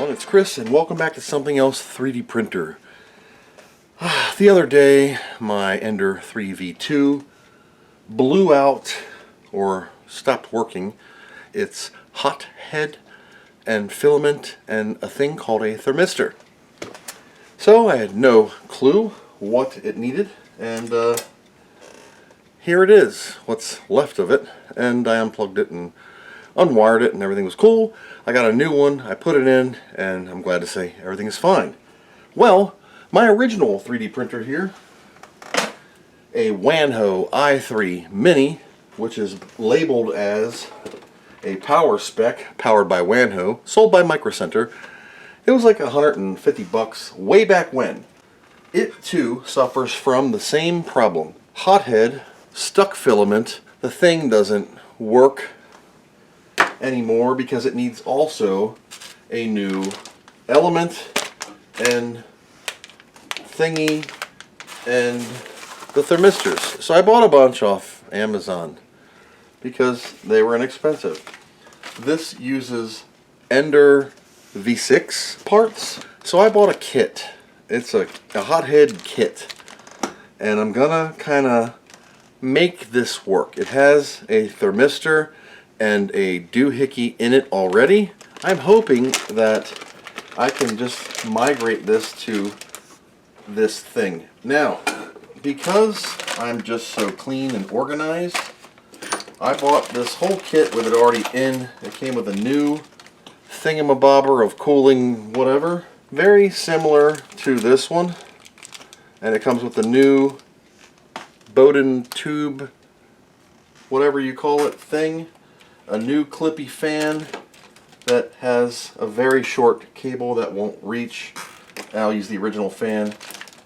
everyone, it's Chris and welcome back to Something Else 3D Printer. The other day my Ender 3v2 blew out or stopped working its hot head and filament and a thing called a thermistor. So I had no clue what it needed, and here it is, what's left of it, and I unplugged it and unwired it and everything was cool. I got a new one, I put it in, and I'm glad to say everything is fine. Well, my original 3D printer here, a Wanhao i3 Mini, which is labeled as a PowerSpec, powered by Wanhao, sold by Microcenter. It was like $150 way back when. It too suffers from the same problem. Hothead, stuck filament, the thing doesn't work anymore because it needs also a new element and thingy and the thermistors. So I bought a bunch off Amazon because they were inexpensive. This uses Ender V6 parts, so I bought a kit. It's a hothead kit, and I'm gonna kind of make this work. It has a thermistor and a doohickey in it already. I'm hoping that I can just migrate this to this thing. Now, because I'm just so clean and organized, I bought this whole kit with it already in. It came with a new thingamabobber of cooling whatever. Very similar to this one. And it comes with the new Bowden tube, whatever you call it, thing. A new clippy fan that has a very short cable that won't reach. I'll use the original fan.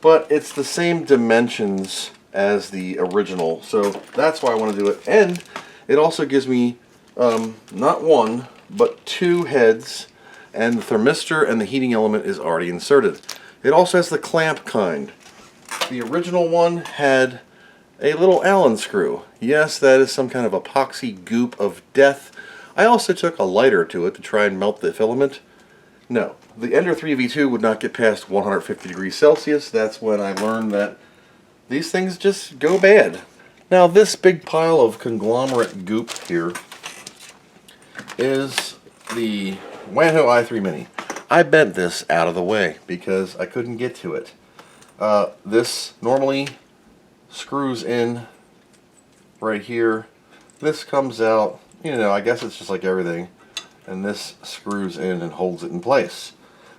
But it's the same dimensions as the original, so that's why I want to do it. And it also gives me not one, but two heads, and the thermistor and the heating element is already inserted. It also has the clamp kind. The original one had a little Allen screw. Yes, that is some kind of epoxy goop of death. I also took a lighter to it to try and melt the filament. No, the Ender 3v2 would not get past 150 degrees Celsius. That's when I learned that these things just go bad. Now this big pile of conglomerate goop here is the Wanhao i3 Mini. I bent this out of the way because I couldn't get to it. This normally screws in right here. This comes out, you know, I guess it's just like everything. And this screws in and holds it in place.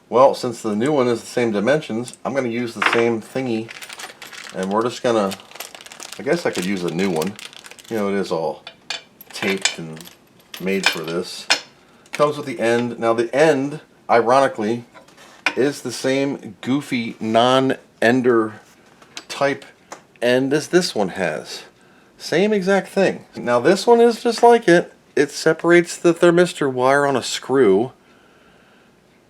Well, since the new one is the same dimensions, I'm going to use the same thingy, and we're just going to, I guess I could use a new one. You know, it is all taped and made for this. Comes with the end. Now the end, ironically, is the same goofy non-Ender type end as this one has. Same exact thing. Now this one is just like it. It separates the thermistor wire on a screw.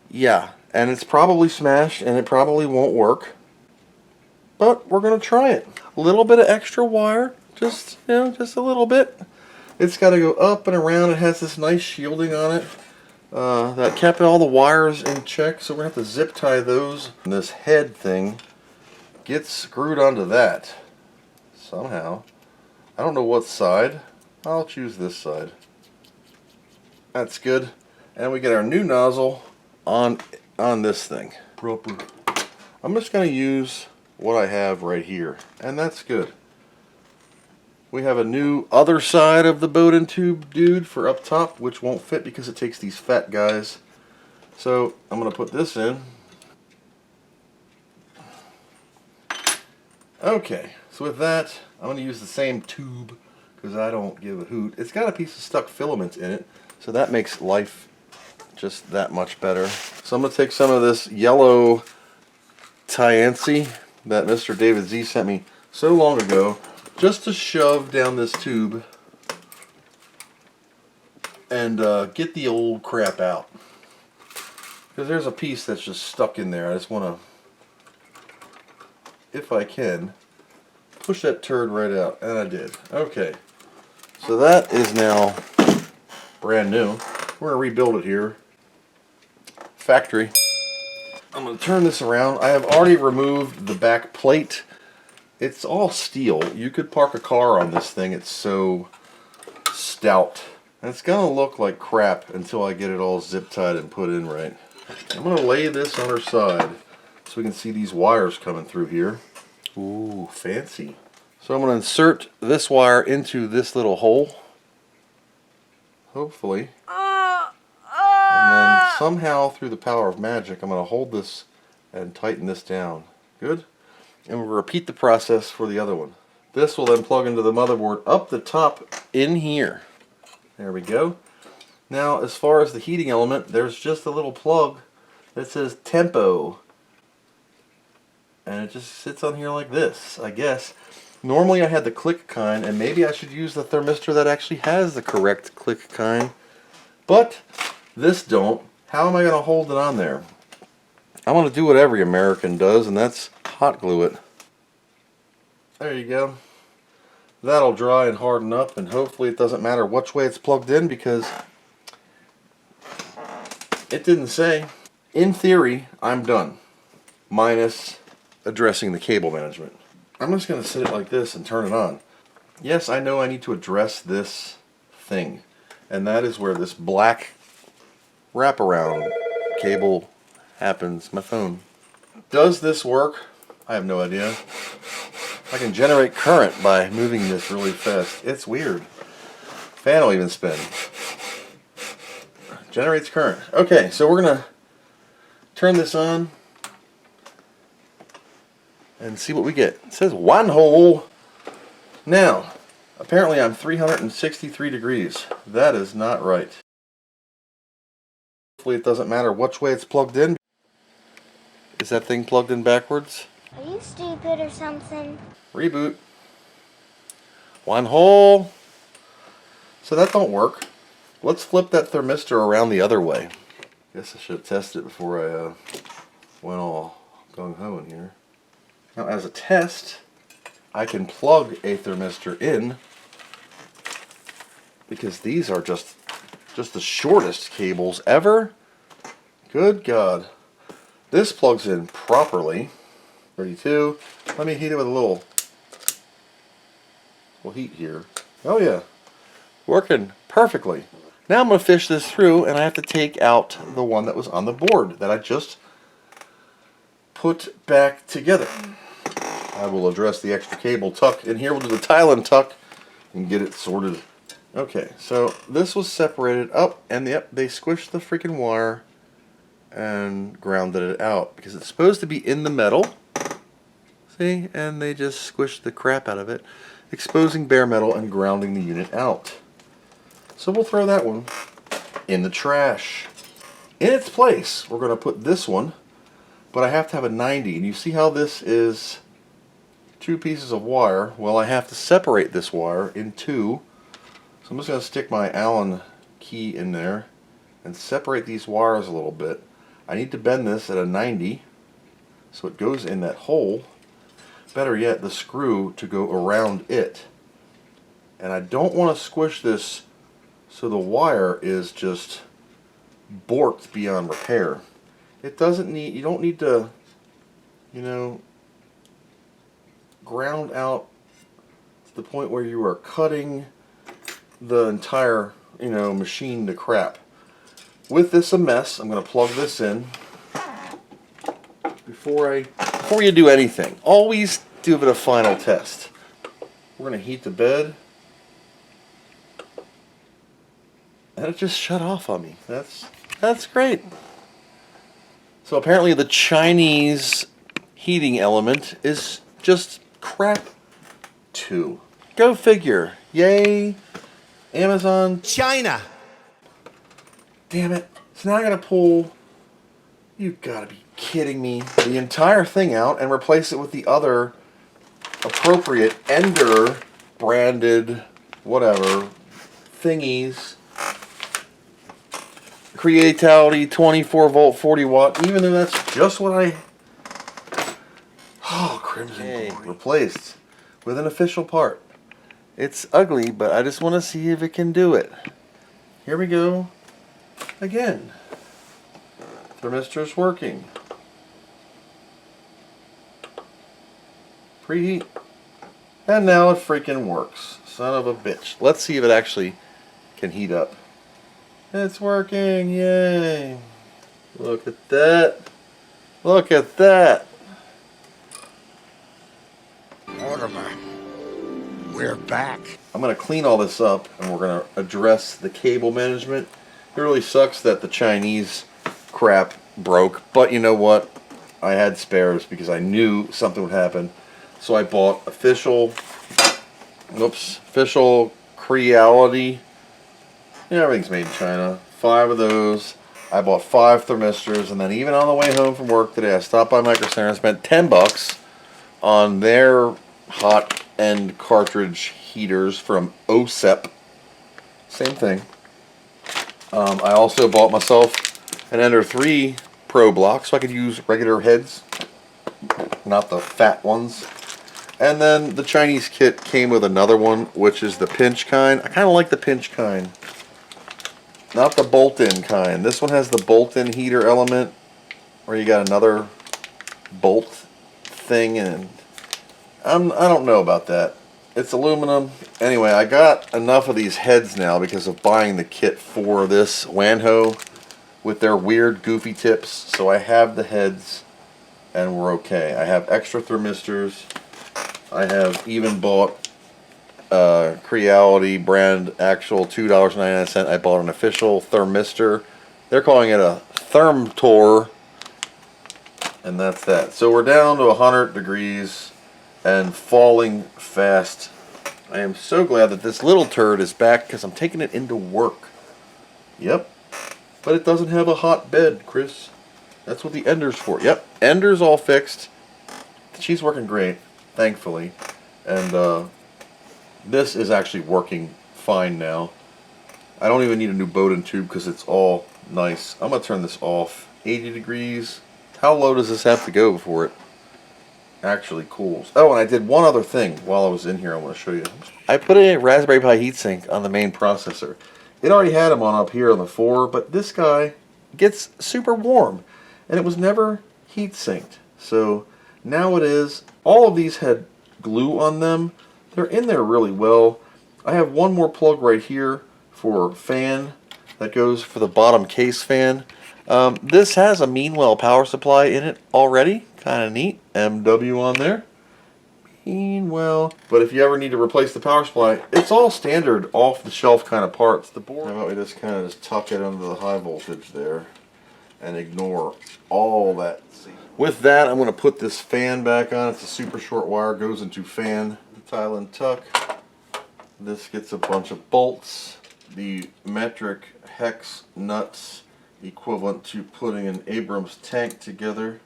Yeah, and it's probably smashed and it probably won't work. But we're going to try it. A little bit of extra wire, just, you know, just a little bit. It's got to go up and around. It has this nice shielding on it that kept all the wires in check, so we're going to have to zip tie those. And this head thing gets screwed onto that somehow. I don't know what side. I'll choose this side. That's good. And we get our new nozzle on this thing. Proper. I'm just going to use what I have right here, and that's good. We have a new other side of the Bowden tube dude for up top, which won't fit because it takes these fat guys. So I'm going to put this in. Okay, so with that, I'm going to use the same tube because I don't give a hoot. It's got a piece of stuck filament in it, so that makes life just that much better. So I'm going to take some of this yellow Tiancy that Mr. David Z sent me so long ago, just to shove down this tube and get the old crap out. Because there's a piece that's just stuck in there. I just want to, if I can, push that turd right out. And I did. Okay. So that is now brand new. We're going to rebuild it here. factory. I'm going to turn this around. I have already removed the back plate. It's all steel. You could park a car on this thing. It's so stout. And it's going to look like crap until I get it all zip tied and put in right. I'm going to lay this on her side so we can see these wires coming through here. Ooh, fancy. So I'm going to insert this wire into this little hole. Hopefully. And then somehow through the power of magic, I'm going to hold this and tighten this down. Good? And we'll repeat the process for the other one. This will then plug into the motherboard up the top in here. There we go. Now, as far as the heating element, there's just a little plug that says tempo. And it just sits on here like this, I guess. Normally I had the click kind, and maybe I should use the thermistor that actually has the correct click kind. But this don't. How am I going to hold it on there? I want to do what every American does, and that's hot glue it. There you go. That'll dry and harden up, and hopefully it doesn't matter which way it's plugged in, because it didn't say. In theory, I'm done. Minus addressing the cable management. I'm just going to sit it like this and turn it on. Yes, I know I need to address this thing. And that is where this black wraparound cable happens. My phone. Does this work? I have no idea. I can generate current by moving this really fast. It's weird. Fan will even spin. Generates current. Okay, so we're going to turn this on and see what we get. It says Wanhao. Now, apparently I'm 363 degrees. That is not right. Hopefully it doesn't matter which way it's plugged in. Is that thing plugged in backwards? Are you stupid or something? Reboot. Wanhao. So that don't work. Let's flip that thermistor around the other way. Guess I should have tested it before I went all gung-ho in here. Now, as a test, I can plug a thermistor in, because these are just the shortest cables ever. Good God. This plugs in properly. 32. Let me heat it with a little heat here. Oh yeah. Working perfectly. Now I'm going to fish this through, and I have to take out the one that was on the board that I just put back together. I will address the extra cable tuck in here. We'll do the Thailand tuck and get it sorted. Okay, so this was separated up, and yep, they squished the freaking wire and grounded it out because it's supposed to be in the metal. See? And they just squished the crap out of it, exposing bare metal and grounding the unit out. So we'll throw that one in the trash. In its place, we're going to put this one, but I have to have a 90, and you see how this is two pieces of wire. Well, I have to separate this wire in two. So I'm just going to stick my Allen key in there and separate these wires a little bit. I need to bend this at a 90 so it goes in that hole. Better yet, the screw to go around it. And I don't want to squish this so the wire is just borked beyond repair. It doesn't need, you don't need to, you know, ground out to the point where you are cutting the entire, you know, machine to crap. With this a mess, I'm going to plug this in. Before you do anything, always give it a final test. We're going to heat the bed. And it just shut off on me. That's great. So apparently the Chinese heating element is just crap too. Go figure. Yay, Amazon. China. Damn it. So now I gotta pull, you gotta be kidding me, the entire thing out and replace it with the other appropriate Ender branded whatever thingies. Creatality 24 volt 40 watt, even though that's just what I Crimson Glory replaced with an official part. It's ugly, but I just want to see if it can do it. Here we go again. thermistor's working. Preheat. And now it freaking works. Son of a bitch. Let's see if it actually can heat up. It's working, yay. Look at that. Look at that. Mortimer, we're back. I'm going to clean all this up and we're going to address the cable management. It really sucks that the Chinese crap broke, but you know what? I had spares because I knew something would happen. So I bought official Creality. Yeah, everything's made in China. 5 of those. I bought 5 thermistors, and then even on the way home from work today, I stopped by Microcenter and spent $10 on their hot end cartridge heaters from OSEP. Same thing. I also bought myself an Ender 3 Pro block so I could use regular heads, not the fat ones. And then the Chinese kit came with another one, which is the pinch kind. I kind of like the pinch kind, not the bolt-in kind. This one has the bolt-in heater element, where you got another bolt thing, and I don't know about that. It's aluminum. Anyway, I got enough of these heads now because of buying the kit for this Wanhao with their weird goofy tips. So I have the heads and we're okay. I have extra thermistors. I have even bought Creality brand actual $2.99. I bought an official thermistor. They're calling it a Thermtor. And that's that. So we're down to 100 degrees and falling fast. I am so glad that this little turd is back because I'm taking it into work. Yep. But it doesn't have a hot bed, Chris. That's what the Ender's for. Yep. Ender's all fixed. She's working great, thankfully. And this is actually working fine now. I don't even need a new Bowden tube because it's all nice. I'm going to turn this off. 80 degrees. How low does this have to go before it actually cools? Oh, and I did one other thing while I was in here I want to show you. I put a Raspberry Pi heatsink on the main processor. It already had them on up here on the 4, but this guy gets super warm. And it was never heat sinked. So now it is. All of these had glue on them. They're in there really well. I have one more plug right here for fan that goes for the bottom case fan. This has a Meanwell power supply in it already. Kind of neat. MW on there. Meanwell. But if you ever need to replace the power supply, it's all standard off-the-shelf kind of parts. The board, how about we just kind of just tuck it under the high voltage there and ignore all that. With that, I'm going to put this fan back on. It's a super short wire. Goes into fan. Tile and tuck. This gets a bunch of bolts. The metric hex nuts equivalent to putting an Abrams tank together.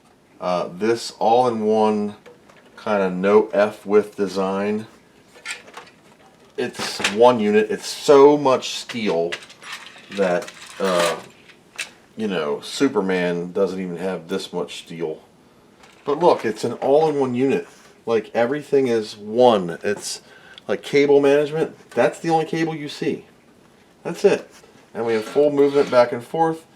This all-in-one kind of no F width design. It's one unit. It's so much steel that you know, Superman doesn't even have this much steel. But look, it's an all-in-one unit. Like, everything is one. It's like cable management. That's the only cable you see. That's it. And we have full movement back and forth.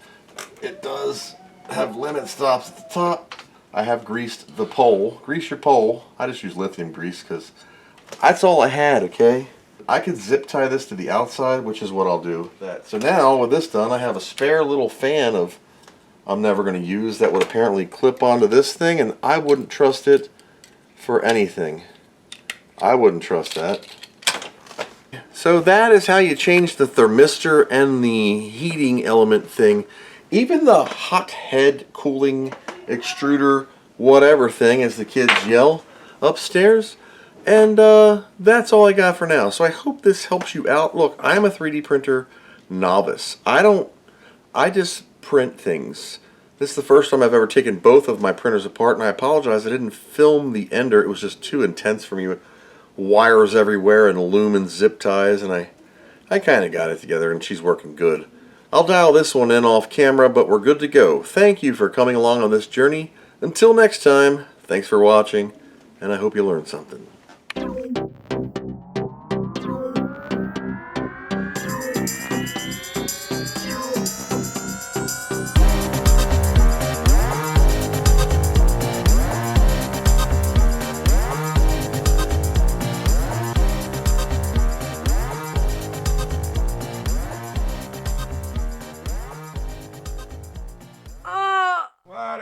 It does have limit stops at the top. I have greased the pole. Grease your pole. I just use lithium grease because that's all I had, okay? I could zip tie this to the outside, which is what I'll do. So now, with this done, I have a spare little fan of I'm never going to use that would apparently clip onto this thing, and I wouldn't trust it for anything. I wouldn't trust that. So that is how you change the thermistor and the heating element thing. Even the hot head cooling extruder whatever thing, as the kids yell upstairs. And that's all I got for now. So I hope this helps you out. Look, I'm a 3D printer novice. I just print things. This is the first time I've ever taken both of my printers apart, and I apologize I didn't film the Ender. It was just too intense for me with wires everywhere and lumen zip ties, and I kind of got it together, and she's working good. I'll dial this one in off camera, but we're good to go. Thank you for coming along on this journey. Until next time, thanks for watching, and I hope you learned something.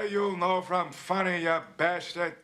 You'll know from funny, you bastard.